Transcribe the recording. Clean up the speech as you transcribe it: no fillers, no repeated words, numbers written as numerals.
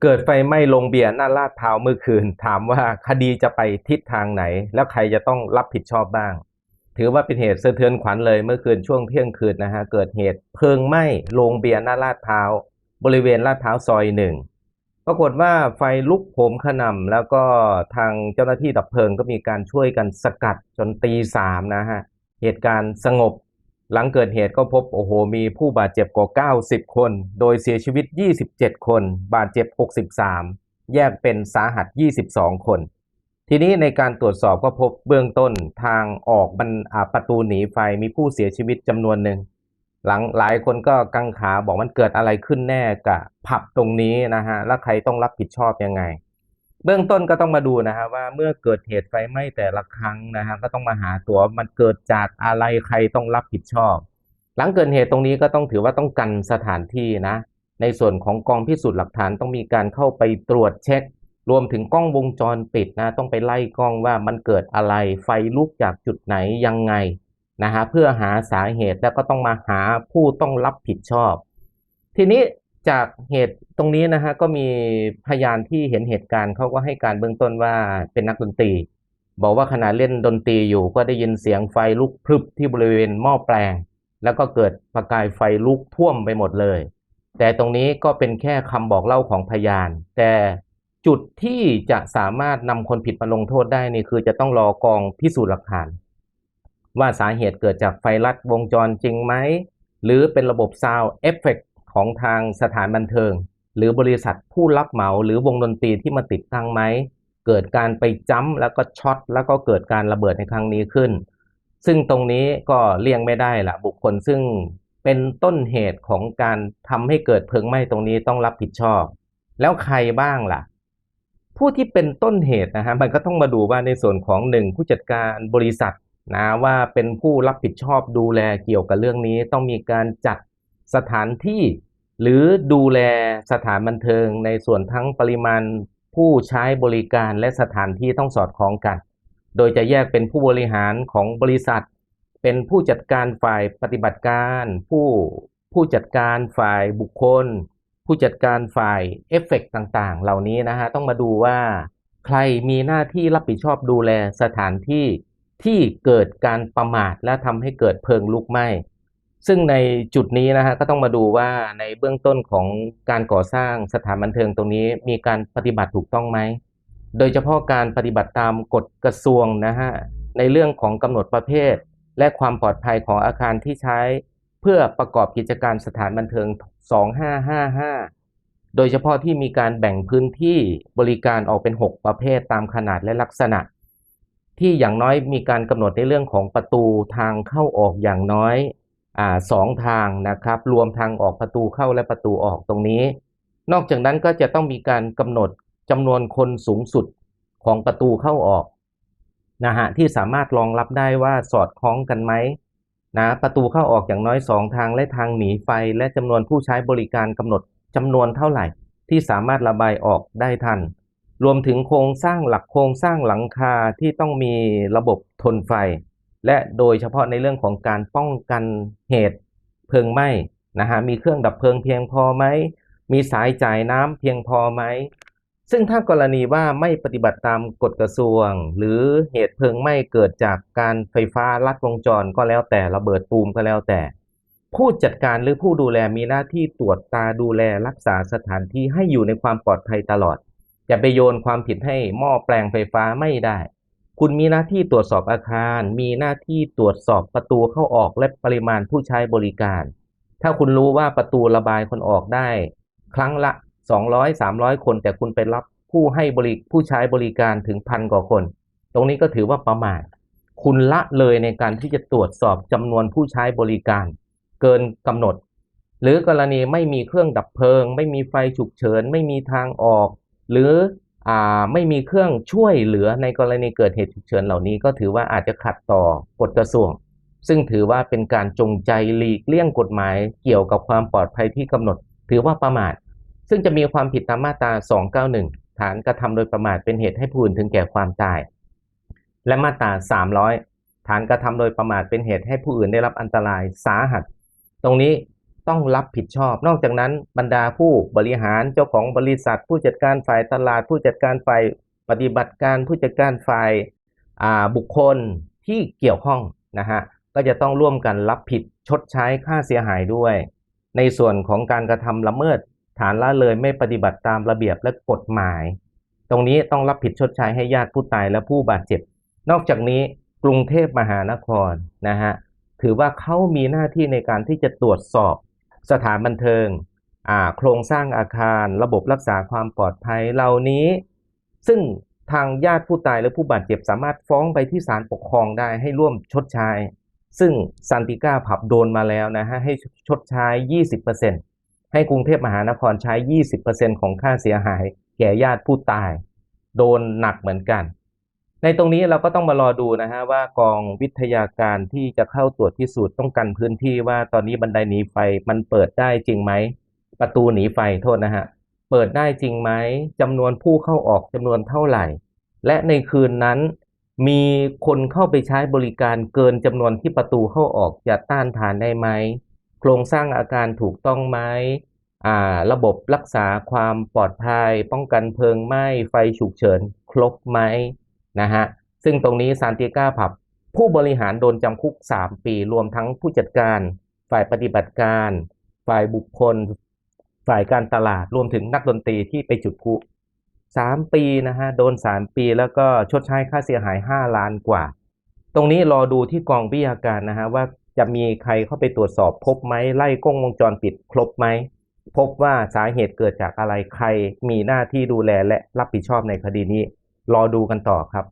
เกิดไฟไหม้โรงเบียร์หน้าลาดพร้าวเมื่อคืนถามว่าคดีจะไปทิศทางไหนแล้วใครจะต้องรับผิดชอบบ้างถือว่าเป็นเหตุสะเทือนขวัญเลยเมื่อคืนช่วงเที่ยงคืนนะฮะเกิดเหตุเพลิงไหม้โรงเบียร์หน้าลาดพร้าวบริเวณลาดพร้าวซอย 1ปรากฏว่าไฟลุกโหมกระหน่ำแล้วก็ทางเจ้าหน้าที่ดับเพลิงก็มีการช่วยกันสกัดจนตี 3นะฮะเหตุการณ์สงบหลังเกิดเหตุก็พบโอ้โหมีผู้บาดเจ็บกว่า90คนโดยเสียชีวิต27คนบาดเจ็บ63แยกเป็นสาหัส22คนทีนี้ในการตรวจสอบก็พบเบื้องต้นทางออกประตูหนีไฟมีผู้เสียชีวิตจำนวนหนึ่งหลังหลายคนก็กังขาบอกมันเกิดอะไรขึ้นแน่กับผับตรงนี้นะฮะแล้วใครต้องรับผิดชอบยังไงเบื้องต้นก็ต้องมาดูนะฮะว่าเมื่อเกิดเหตุไฟไหม้แต่ละครั้งนะฮะก็ต้องมาหาตัวมันเกิดจากอะไรใครต้องรับผิดชอบหลังเกิดเหตุตรงนี้ก็ต้องถือว่าต้องกันสถานที่นะในส่วนของกองพิสูจน์หลักฐานต้องมีการเข้าไปตรวจเช็ครวมถึงกล้องวงจรปิดนะต้องไปไล่กล้องว่ามันเกิดอะไรไฟลุกจากจุดไหนยังไงนะฮะเพื่อหาสาเหตุแล้วก็ต้องมาหาผู้ต้องรับผิดชอบทีนี้จากเหตุตรงนี้นะฮะก็มีพยานที่เห็นเหตุการณ์เขาก็ให้การเบื้องต้นว่าเป็นนักดนตรีบอกว่าขณะเล่นดนตรีอยู่ก็ได้ยินเสียงไฟลุกพรึบที่บริเวณหม้อแปลงแล้วก็เกิดประกายไฟลุกท่วมไปหมดเลยแต่ตรงนี้ก็เป็นแค่คำบอกเล่าของพยานแต่จุดที่จะสามารถนำคนผิดมาลงโทษได้นี่คือจะต้องรอกองพิสูจน์หลักฐานว่าสาเหตุเกิดจากไฟลัดวงจรจริงไหมหรือเป็นระบบซาวด์เอฟเฟกต์ของทางสถานบันเทิงหรือบริษัทผู้รับเหมาหรือวงดนตรีที่มาติดตั้งไหมเกิดการไปจัมป์แล้วก็ช็อตแล้วก็เกิดการระเบิดในครั้งนี้ขึ้นซึ่งตรงนี้ก็เลี่ยงไม่ได้ละบุคคลซึ่งเป็นต้นเหตุของการทำให้เกิดเพลิงไหม้ตรงนี้ต้องรับผิดชอบแล้วใครบ้างล่ะผู้ที่เป็นต้นเหตุนะฮะมันก็ต้องมาดูว่าในส่วนของหนึ่งผู้จัดการบริษัทนะว่าเป็นผู้รับผิดชอบดูแลเกี่ยวกับเรื่องนี้ต้องมีการจัดสถานที่หรือดูแลสถานบันเทิงในส่วนทั้งปริมาณผู้ใช้บริการและสถานที่ต้องสอดคล้องกันโดยจะแยกเป็นผู้บริหารของบริษัทเป็นผู้จัดการฝ่ายปฏิบัติการผู้จัดการฝ่ายบุคคลผู้จัดการฝ่ายเอฟเฟกต์ต่างๆเหล่านี้นะฮะต้องมาดูว่าใครมีหน้าที่รับผิดชอบดูแลสถานที่ที่เกิดการประมาทและทำให้เกิดเพลิงลุกไหม้ซึ่งในจุดนี้นะฮะก็ต้องมาดูว่าในเบื้องต้นของการก่อสร้างสถานบันเทิงตรงนี้มีการปฏิบัติถูกต้องไหมโดยเฉพาะการปฏิบัติตามกฎกระทรวงนะฮะในเรื่องของกำหนดประเภทและความปลอดภัยของอาคารที่ใช้เพื่อประกอบกิจการสถานบันเทิง2555โดยเฉพาะที่มีการแบ่งพื้นที่บริการออกเป็น6ประเภทตามขนาดและลักษณะที่อย่างน้อยมีการกำหนดในเรื่องของประตูทางเข้าออกอย่างน้อย2 ทางนะครับรวมทางออกประตูเข้าและประตูออกตรงนี้นอกจากนั้นก็จะต้องมีการกำหนดจำนวนคนสูงสุดของประตูเข้าออกนะฮะที่สามารถรองรับได้ว่าสอดคล้องกันไหมนะประตูเข้าออกอย่างน้อย2 ทางและทางหนีไฟและจำนวนผู้ใช้บริการกำหนดจำนวนเท่าไหร่ที่สามารถระบายออกได้ทันรวมถึงโครงสร้างหลักโครงสร้างหลังคาที่ต้องมีระบบทนไฟและโดยเฉพาะในเรื่องของการป้องกันเหตุเพลิงไหม้นะฮะมีเครื่องดับเพลิงเพียงพอไหมมีสายจ่ายน้ำเพียงพอไหมซึ่งถ้ากรณีว่าไม่ปฏิบัติตามกฎกระทรวงหรือเหตุเพลิงไหม้เกิดจากการไฟฟ้าลัดวงจรก็แล้วแต่ระเบิดปูมก็แล้วแต่ผู้จัดการหรือผู้ดูแลมีหน้าที่ตรวจตาดูแลรักษาสถานที่ให้อยู่ในความปลอดภัยตลอดอย่าไปโยนความผิดให้หม้อแปลงไฟฟ้าไม่ได้คุณมีหน้าที่ตรวจสอบอาคารมีหน้าที่ตรวจสอบประตูเข้าออกและปริมาณผู้ใช้บริการถ้าคุณรู้ว่าประตูระบายคนออกได้ครั้งละ200-300คนแต่คุณไปรับผู้ใช้บริการถึง1,000 กว่าคนตรงนี้ก็ถือว่าประมาทคุณละเลยในการที่จะตรวจสอบจำนวนผู้ใช้บริการเกินกำหนดหรือกรณีไม่มีเครื่องดับเพลิงไม่มีไฟฉุกเฉินไม่มีทางออกหรือไม่มีเครื่องช่วยเหลือในกรณีเกิดเหตุฉุกเฉินเหล่านี้ก็ถือว่าอาจจะขัดต่อกฎกระทรวงซึ่งถือว่าเป็นการจงใจหลีกเลี่ยงกฎหมายเกี่ยวกับความปลอดภัยที่กำหนดถือว่าประมาทซึ่งจะมีความผิดตามมาตรา291ฐานกระทำโดยประมาทเป็นเหตุให้ผู้อื่นถึงแก่ความตายและมาตรา300ฐานกระทำโดยประมาทเป็นเหตุให้ผู้อื่นได้รับอันตรายสาหัสตรงนี้ ต้องรับผิดชอบ นอกจากนั้นบรรดาผู้บริหารเจ้าของบริษัทผู้จัดการฝ่ายตลาดผู้จัดการฝ่ายปฏิบัติการผู้จัดการฝ่ายบุคคลที่เกี่ยวข้องนะฮะก็จะต้องร่วมกันรับผิดชดใช้ค่าเสียหายด้วยในส่วนของการกระทำละเมิดฐานละเลยไม่ปฏิบัติตามระเบียบและกฎหมายตรงนี้ต้องรับผิดชดใช้ให้ญาติผู้ตายและผู้บาดเจ็บนอกจากนี้กรุงเทพมหานครนะฮะถือว่าเขามีหน้าที่ในการที่จะตรวจสอบสถานบันเทิงโครงสร้างอาคารระบบรักษาความปลอดภัยเหล่านี้ซึ่งทางญาติผู้ตายและผู้บาดเจ็บสามารถฟ้องไปที่ศาลปกครองได้ให้ร่วมชดใช้ซึ่งซันติก้าผับโดนมาแล้วนะฮะให้ชดใช้ 20% ให้กรุงเทพมหานครใช้ 20% ของค่าเสียหายแก่ญาติผู้ตายโดนหนักเหมือนกันในตรงนี้เราก็ต้องมารอดูนะฮะว่ากองวิทยาการที่จะเข้าตรวจพิสูจน์ต้องกันพื้นที่ว่าตอนนี้บันไดหนีไฟมันเปิดได้จริงไหมประตูหนีไฟโทษนะฮะเปิดได้จริงไหมจำนวนผู้เข้าออกจำนวนเท่าไหร่และในคืนนั้นมีคนเข้าไปใช้บริการเกินจำนวนที่ประตูเข้าออกจะต้านทานได้ไหมโครงสร้างอาคารถูกต้องไหมระบบรักษาความปลอดภัยป้องกันเพลิงไหม้ไฟฉุกเฉินครบไหมนะฮะซึ่งตรงนี้ซานติก้าผับผู้บริหารโดนจำคุก3 ปีรวมทั้งผู้จัดการฝ่ายปฏิบัติการฝ่ายบุคคลฝ่ายการตลาดรวมถึงนักดนตรีที่ไปจุดพลุ3 ปีนะฮะโดน3 ปีแล้วก็ชดใช้ค่าเสียหาย5 ล้านกว่าตรงนี้รอดูที่กองวิทยาการนะฮะว่าจะมีใครเข้าไปตรวจสอบพบไหมไล่กล้องวงจรปิดครบไหมพบว่าสาเหตุเกิดจากอะไรใครมีหน้าที่ดูแลและรับผิดชอบในคดีนี้รอดูกันต่อครับ